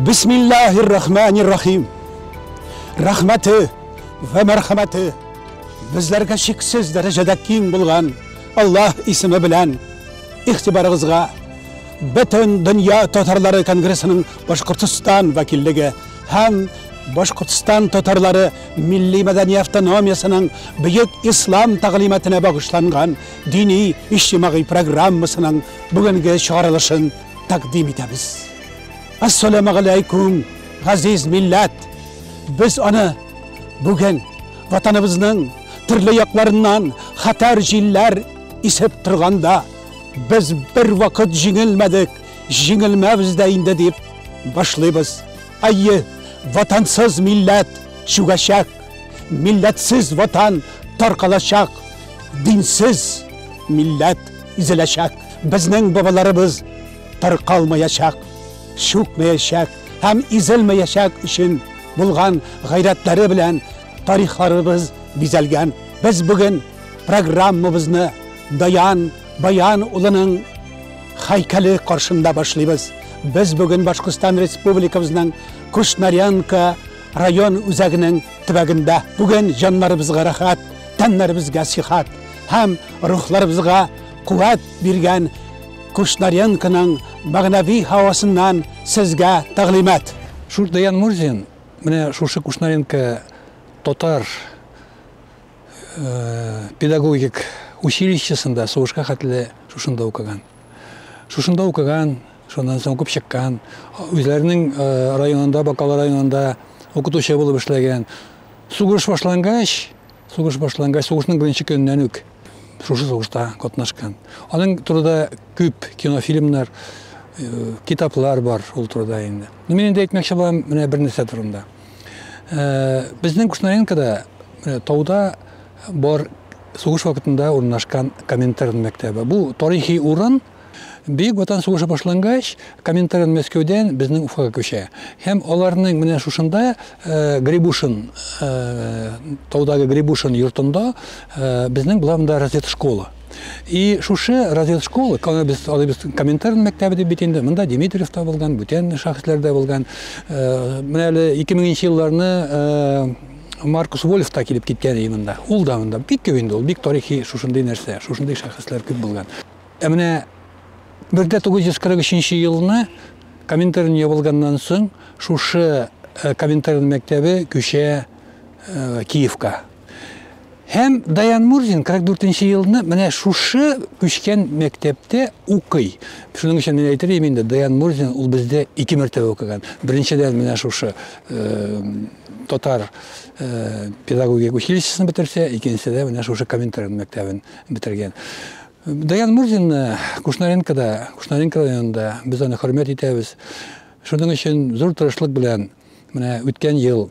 Bismillahirrahmanirrahim. Rahmeti ve merhameti bizlerge şeksiz derecede keng bulgan Allah ismi bilen ihtibarımızga bütün Dünya Tatarları Kongresi'nin Başkurtistan vakilligi hem Başkurtistan Tatarları Milli Medeni Avtonomiyasının büyük İslam tağlimatına bağışlangan dini içtimai programmasının bugünkü çağrılışın takdim ederiz. Assalamu alaikum aziz millet. Biz onu bugün vatanımızın türlü yaklarından hatar jiller isip turganda biz bir vakit jingilmedik, jingilmemiz de indi deyip başlayız. Ayı vatansız millet çugaşak, milletsiz vatan tarkalaşak, dinsiz millet izileşak. Bizning babalarımız tarkalmayacak, şükmeyecek, hem izilmeyecek için bulgan gayretleri bilen tarihlarımız bizelgen. Biz bugün programımızı Dayan Bayan Ulu'nun haykali karşında başlayız. Biz bugün Başkistan Respublikamızın Kuşnaryanka rayon üzerinin tüveginde. Bugün canlarımızga rahat, tenlerimizge sihat, hem ruhlarımızga kuvvet birgen Kuşnaryanka'nın magnavi havasından sizge taqlimat. Şu Dayan Murзин, mine şu Kuşnарянка Татар pedagogik училищесында соғышқа қатылы шушында оқыған. Шушында оқыған, шондан соң оқып шыққан, өзлерінің районында, Бакалы районында оқытушы болып ішлеген. Соғыш башланғаш, соғышның бірінші күнінен өк шушы соғышта қатнашқан. Оның тұрда көп кинофильмлер, китаплар бар ол тұрда енді. Мен енді айтмақшы болам, міне бір нәрсе тұрында. Біздің Кушнарянкада тауда бар соғыш вакытында орнашқан Коминтерн мектебі. Бұл тарихи орын. Бейік ватан соғышы башланғаш, Коминтерн Мәскеуден біздің Уфаға көше. Hem оларының міне шушында Грибушин, таудағы Грибушин йортында біздің бұларында развед школа. И шушы развед школа, біз Коминтерн мектебі деп бетенді, мұнда Дмитриевта болған, бүтен шахислерде болған. Мінәлі 2000 жылларны Маркус Вольфта келіп кеткен емінде. Ол да мұнда бик көбінде, ол бик тарихи шушындай нәрсе, шушындай шахислер көп болған. Әміне 1943 жылына Коминтерн болғаннан соң шушы Коминтерн мектебі көше Киевка. Hem Dayan Murзин 44 жылына міне шушы көшкен мектепте оқый. Шының үшін мен айтыр еменде Dayan Murзин ол бізде 2 мәртебе оқыған. Біріншіден міне шушы Татар педагогик училищесін бітірсе, екіншіде міне шушы Коминтерн мектебін бітірген. Dayan Murзин Кушнарянкада районында біз оны хөрмет етеміз. Шының үшін зор тырышлық білән міне өткен ел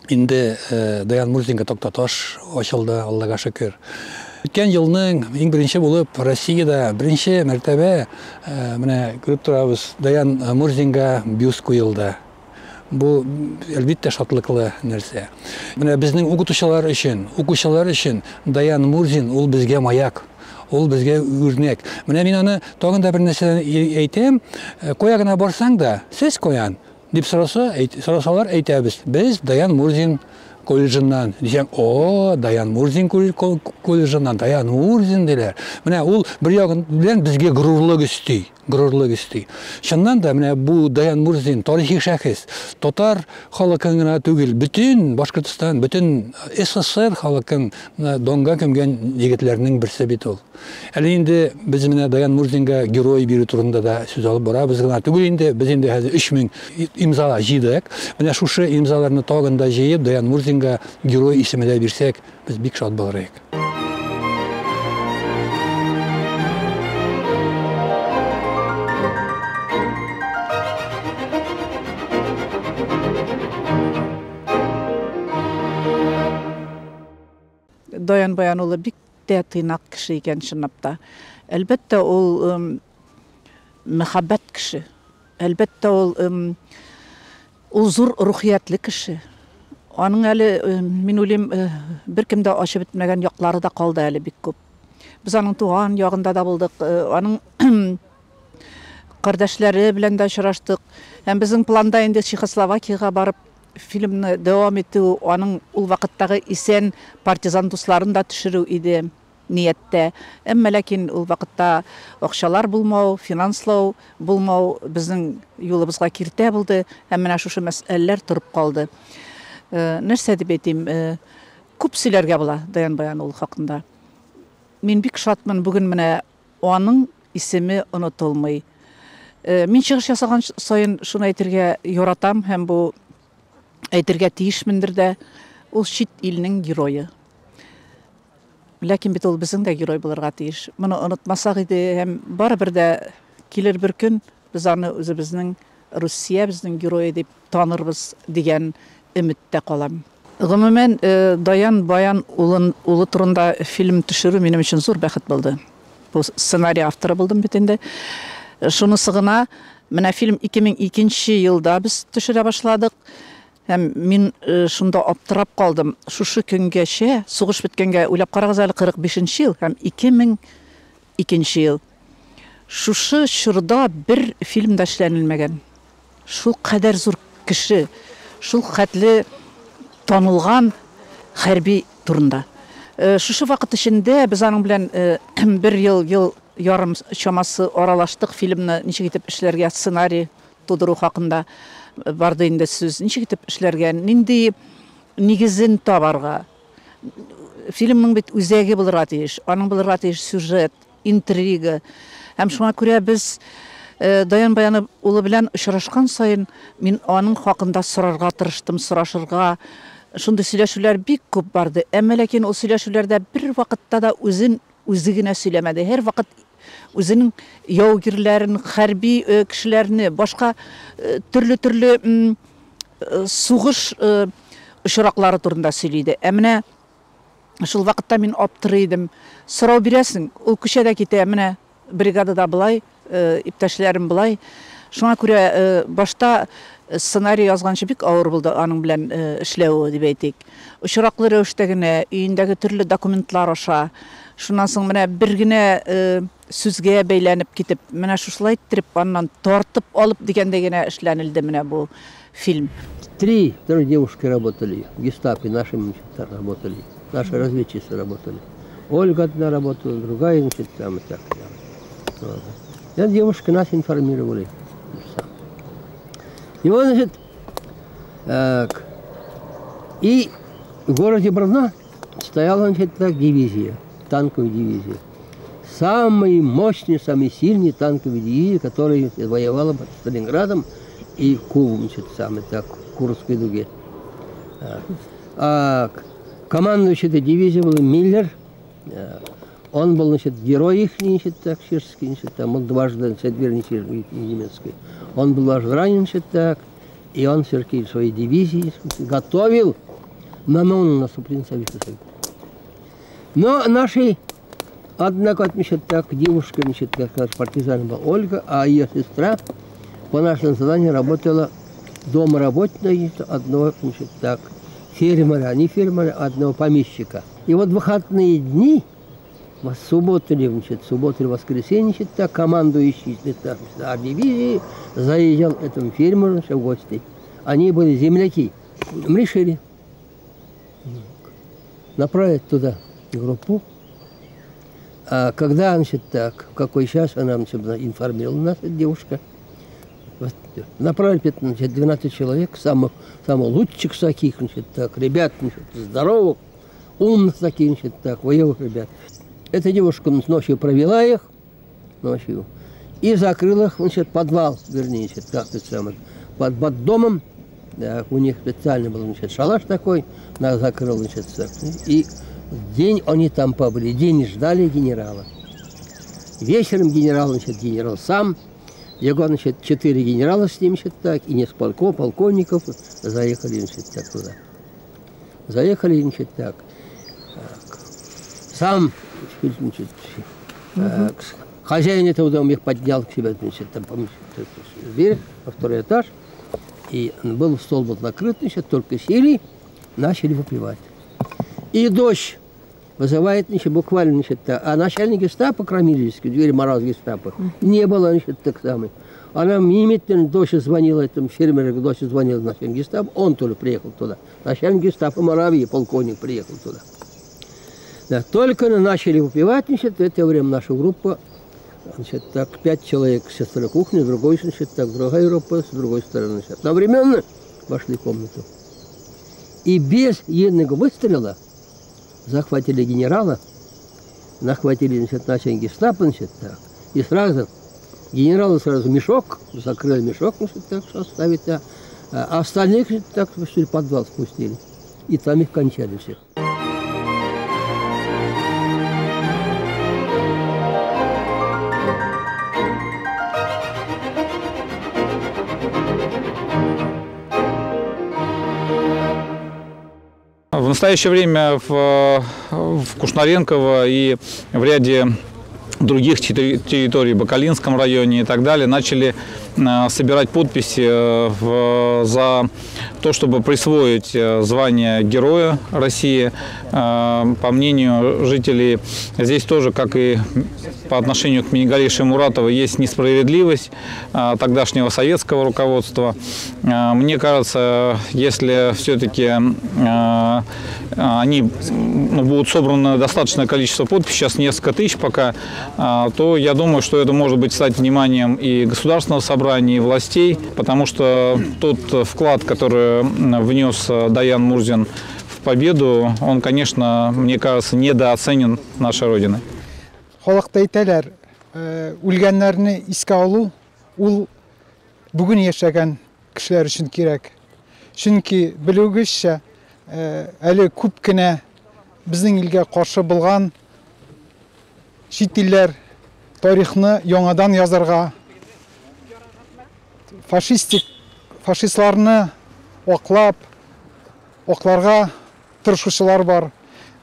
инде Dayan Murзинге тоқтаташ ашылды, Аллаға шүкір. Өткен жылның ең бірінші болып Россияда бірінші мәртебе міне көріп тұрабыз Dayan Murзинге бюст қойылды. Бұл әлбетте шатлықлы нәрсе. Міне біздің оқытушылар үшін Dayan Murзин ол бізге маяк. Ол бізге өрнек. Міне мен аны тоғында бір нәрседен әйтем, қоягына барсаң да, сіз қоян, деп сұрасалар әйтәбіз. Біз Dayan Murзин колледжіннан. Десең, Dayan Murзин колледжіннан, Dayan Murзин делер. Міне ол бір яғын білен бізге ғұрурлық істей. Шыннан да міне бұл Dayan Murзин тарихи шәхіс, татар халықыңына түгіл, бүтін Башқұртстан, бүтін СССР халықың донға көмген егетлерінің бірсі бет ол. Әлі енді біз міне Dayan Murзинге герой беру турында да сөз алып бара, біз ғана түгіл енді, біз енді 3000 имзала жидік. Міне шушы имзаларны тағында жейіп, Dayan Murзинге герой исімеде берсек, біз бик шат боларайық. Dayan Bayan Ulu bik de tıynak kişi iken şınapta. Elbette ol muhabbet kişi. Elbette ol zor ruhiyetli kişi. Onun eli min ulim bir kimde aşı bitmegen yakları da kaldı eli bik köp. Biz onun tuğan yağında da bulduk. Onun кардәшләре белән дә очраштык. Һәм безнең планда инде Чехословакиягә барып фильмны дәвам итү, аның ул вакыттагы исән партизан дусларын да төшерү иде нияттә. Әмма ләкин ул вакытта акчалар булмау, финанслау булмау безнең юлыбызга киртә булды. Һәм менә шушы мәсьәләләр торып калды. Нәрсә дип әйтим, күп сөйләргә була Даян Баянул хакында. Мин бик шатмын бүген менә аның исеме онытылмый. Мин чыгыш ясаган сайын шуны әйтергә яратам һәм бу әйтергә тиешмендер дә, ул чит илнең герое. Ләкин бит ул безнең дә герой булырга тиеш. Моны онытмасак иде, һәм барыбер дә килер бер көн без аны үзебезнең Русия безнең герое дип танырбыз дигән өметтә калам. Гомумән, Даян Баян улы турында фильм төшерү минем өчен зур бәхет булды. Бу сценарий авторы булдым бит инде. Шунысы гына, менә фильм 2002 елда без төшерә башладык. Һәм мин шунда аптырап калдым. Шушы көнгәчә, сугыш биткәнгә уйлап карагыз әле 45 ел һәм 2002 ел. Шушы чорда бер фильм да эшләнелмәгән. Шул кадәр зур кеше, шул хәтле танылган хәрби турында. Шушы вакыт эчендә без аның белән бер ел ярым чамасы аралаштык, фильмны ничек итеп эшләргә, сценарий тудыру хакында барды инде сүз. Ничек итеп эшләргә, нинди нигезен табарга. Фильмның бит үзәге булырга тиеш, аның булырга тиеш сюжет, интрига. Һәм шуңа күрә без Даян Баян улы белән очрашкан сайын мин аның хакында сорарга тырыштым, сорашырга. Шундый сөйләшүләр бик күп барды. Әмма ләкин ул сөйләшүләрдә бер вакытта да үзе генә сөйләмәде. Һәр вакыт үзенең яугирләрен, хәрби кешеләрне, башка төрле сугыш очраклары турында сөйлиде. Менә шул вакытта мин аптырыйдым. Сорау бирәсең, ул күчәдә китә, менә бригадада булай, иптәшләрем булай. Шуңа күрә башта сценарий язганчы бик авыр булды аның белән эшләү дип әйтик. Очраклы рәвештә генә өендәге төрле документлар аша, шуннан соң менә бер генә сүзгә бәйләнеп китеп, менә шушылай иттереп аннан тартып алып дигәндә генә эшләнелде менә бу фильм. Три девушки работали в гестапе, наши работали, наши разведчицы работали. Ольга одна работала, другая, значит, там и так. И девушки нас информировали. И вот, значит, так, и в городе Бродно стояла, значит, так, дивизия, танковая дивизия. Самые мощные, самые сильные танковые дивизии, которые воевала под Сталинградом и Кувом, значит, самый так, Курской дуге. А командующий этой дивизии был Миллер. Он был, значит, герой их, значит, так, чешский, значит, там, он дважды, соответственно, немецкий. Он был дважды ранен, значит, так, и он все-таки свои дивизии готовил на новое наступление Советского Союза. Но наши, однако, значит, так, девушка, значит, как партизан была Ольга, а ее сестра по нашему заданию работала домработной одного, значит, так, фермера, не фермера, а одного помещика. И вот в выходные дни, в субботу или воскресенье, значит, так, командующий дивизии заезжал этому фермеру в гости. Они были земляки. Мы решили направить туда группу. А когда, значит, так, в какой час она, значит, информировала нас, эта девушка, направили 12 человек, самых лучших таких, значит, так, ребят, значит, здоровых, умных таких, значит, так, воевых ребят. Эта девушка ночью провела их, ночью, и закрыла их, значит, подвал, вернее, значит, как это самое, под домом, да, у них специально был, значит, шалаш такой, она закрыла, значит, и день они там побыли, день ждали генерала. Вечером генерал, значит, генерал сам, его, значит, 4 генерала с ним, значит, так, и несколько полковников заехали, значит, так, туда. Заехали, значит, так. Сам, значит, хозяин этого дома их поднял к себе, значит, там, вверх, во второй этаж, и стол был накрыт, значит, только сели, начали выпивать. И дождь вызывает, значит, буквально, значит, а начальник гестапо Крамильевский, двери мороз гестапо, не было, значит, так самый. Она немедленно дочь звонила, этому фермеру дочь звонила в начальник гестапо, он тоже приехал туда. Начальник гестапо Моравии, полковник, приехал туда. Да, только начали выпивать, значит, в это время наша группа, значит, так, 5 человек с стороны кухни, другой, значит, так, другая группа с другой стороны. Значит, одновременно вошли в комнату. И без единого выстрела захватили генерала, нахватили, значит, начальник гестапо, значит, так, и сразу генералу сразу мешок, закрыли мешок, значит, так, что оставить, а остальных, значит, так, что ли, в подвал спустили. И там их кончали всех. В настоящее время в Кушнаренково и в ряде других территорий, в Бакалинском районе и так далее, начали собирать подписи за то, чтобы присвоить звание Героя России. По мнению жителей, здесь тоже, как и по отношению к Минигалии Шаймуратовой, есть несправедливость тогдашнего советского руководства. Мне кажется, если все-таки они будут собрано достаточное количество подписей, сейчас несколько тысяч пока, то я думаю, что это может быть стать вниманием и государственного собрания, и властей, потому что тот вклад, который внес Даян Мурзин в победу, он, конечно, мне кажется, недооценен нашей Родиной. Халыкта әйтәләр, үлгәннәрне искә алу ул бүген яшәгән кешеләр өчен кирәк. Чөнки белүегезчә, әле күп кенә безнең илгә каршы булган чит илләр тарихны яңадан язарга, фашистларны акларга тырышучылар бар.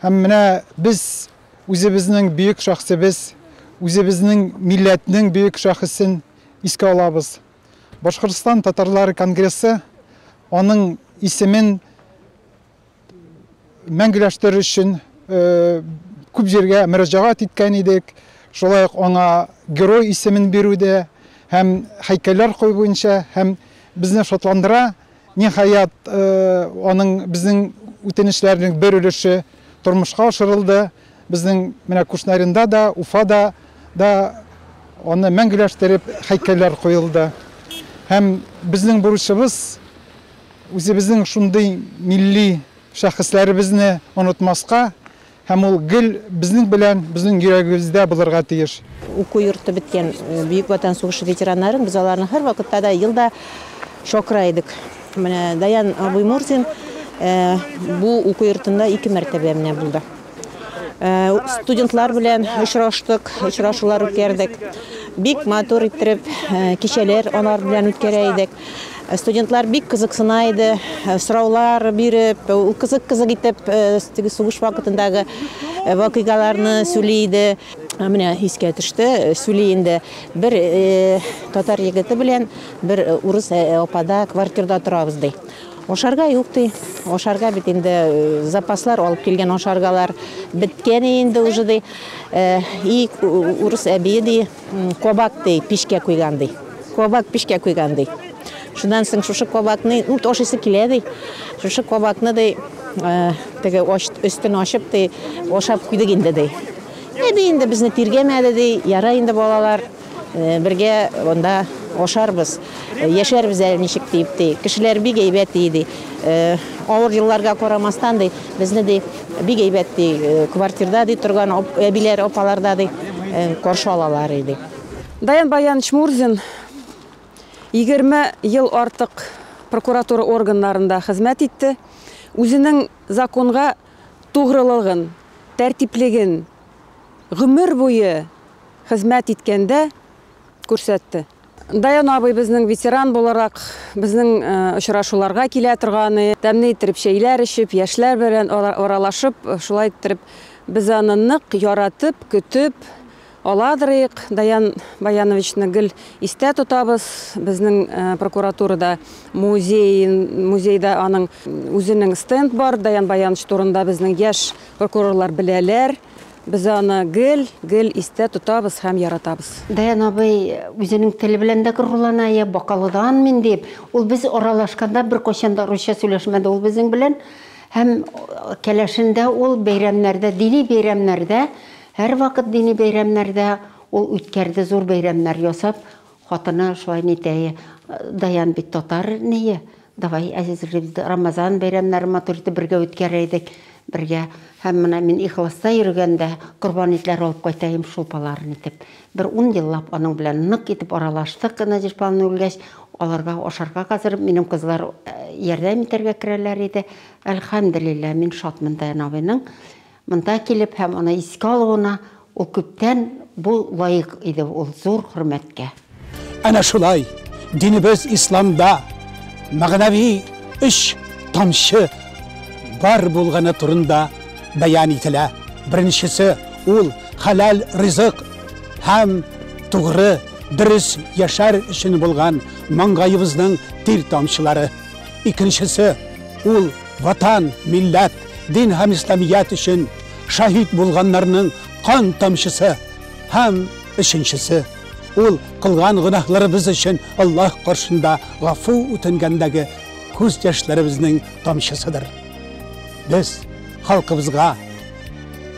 Һәм менә без үзебезнең бөек шәхсебез, үзебезнең милләтнең бөек шәхесен искә алабыз. Башкортстан татарлары конгрессы аның исемен мәңгеләштерү өчен күп җиргә мөрәҗәгать иткән идек. Шулай ук аңа герой исемен бирүдә һәм һәйкәлләр кую буенча һәм безне шатландыра. Ниһаять, аның безнең үтенечләрнең бер өлеше тормышка ашырылды. Безнең менә Кушнаренда да, Уфада да аны мәңгеләштереп һәйкәлләр куелды. Һәм безнең бурычыбыз үзебезнең шундый милли шәхесләребезне онытмаска һәм ул гел безнең белән безнең йөрәгебездә булырга тиеш. Уку йорты биткән Бөек Ватан сугышы ветераннарын без аларны һәр вакытта да елда шакырайдык. Менә Даян абый Мурзин бу уку йортында 2 мәртәбә менә булды. Студентлар белән очраштык, очрашулар үткәрдек. Бик матур иттереп кичәләр алар белән үткәрә идек. Студентлар бик кызыксына иде, сораулар биреп, кызык итеп сугыш вакытындагы вакыйгаларны сөйли иде. Менә искә төште, сөйли инде. Бер татар егете белән бер урыс апада квартирада торабыз ди. Ашарга юк ди. Ашарга бит инде запаслар алып килгән ашаргалар биткән инде уже ди. И урыс әби ди, кабак ди пишкә куйган ди. Кабак пишкә куйган ди. Шундан соң шушы кабакны, тошысы килә ди. Шушы кабакны ди, теге өстен ачып ди, ашап куйдык инде ди. Әби инде безне тиргәмәде ди, яра инде балалар бергә онда ашарбыз, яшәрбез әле ничек дип ди. Кешеләр бик әйбәт иде. Авыр елларга карамастан ди, безне ди бик әйбәт ди, квартирада ди торган әбиләр, апаларда ди каршы алалар иде. Даян Баянович Мурзин 20 ел артык прокуратура органнарында хезмәт итте. Үзенең законга тугрылыгын, тәртиплеген гомер буе хезмәт иткәндә күрсәтте. Даян абый безнең ветеран буларак безнең очрашуларга килә торганы, тәмле итеп шәйләр эчеп, яшьләр белән аралашып, шулай итеп без аны нык яратып, көтеп аладырык. Даян Баяновичны гел истә тотабыз. Безнең прокуратурада музейда аның үзенең стенд бар. Даян Баянович турында безнең яшь прокурорлар беләләр. Без аны гел истә тотабыз һәм яратабыз. Даян абый үзенең теле белән дә гырлана, бакалыдан мин дип. Ул без аралашканда бер кайчанда русча сөйләшмәде ул безнең белән. Һәм кәләшендә ул бәйрәмнәрдә, дини бәйрәмнәрдә, һәр вакыт дини бәйрәмнәрдә ул үткәрде, зур бәйрәмнәр ясап, хатыны шулай нитә. Даян бит татар ние. Давай әзиз Рамазан бәйрәмнәре матур итеп бергә үткәрәйдек. Бергә һәм менә мин ихласта йөргәндә корбан итләр алып кайтайым шулпаларын итеп. Бер 10 еллап аның белән нык итеп аралаштык. Надежда Павловна үлгәч, аларга ашарга хәзер минем кызлар ярдәм итәргә керәләр иде. Әлхәмдүлилләh, мин шатмын Даян абыйның монда килеп һәм аны искә алуына. Ул күптән бу лаек иде, ул зур хөрмәткә. Әнә шулай динебез исламда мәгънәви 3 тамчы бар булганы турында бәян ителә. Беренчесе ул халал ризык һәм тугры, дөрес яшәр өчен булган маңгайыбызның тир тамчылары. Икенчесе ул ватан, милләт, дин һәм исламият өчен шаһид булганнарның кан тамчысы. Һәм өченчесе ул кылган гынаһларыбыз өчен Аллаһ каршында гафу үтенгәндәге күз яшьләребезнең тамчысыдыр. Без халкыбызга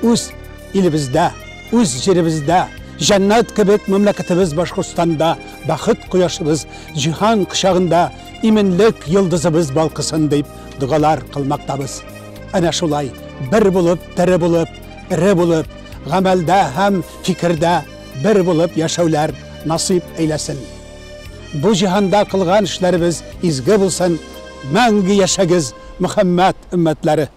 үз илебездә, үз җиребездә, җәннәт кебек мәмләкәтебез Башкортстанда бәхет кояшыбыз җиһан кышагында именлек йылдызыбыз балкысын дип дугалар кылмактабыз. Әнә шулай бер булып, тере булып, ире булып, гамәлдә һәм фикердә бер булып яшәүләр насип әйләсен. Бу җиһанда кылган эшләребез изге булсын. Мәңге яшәгез Мөхәммәд өммәтләре.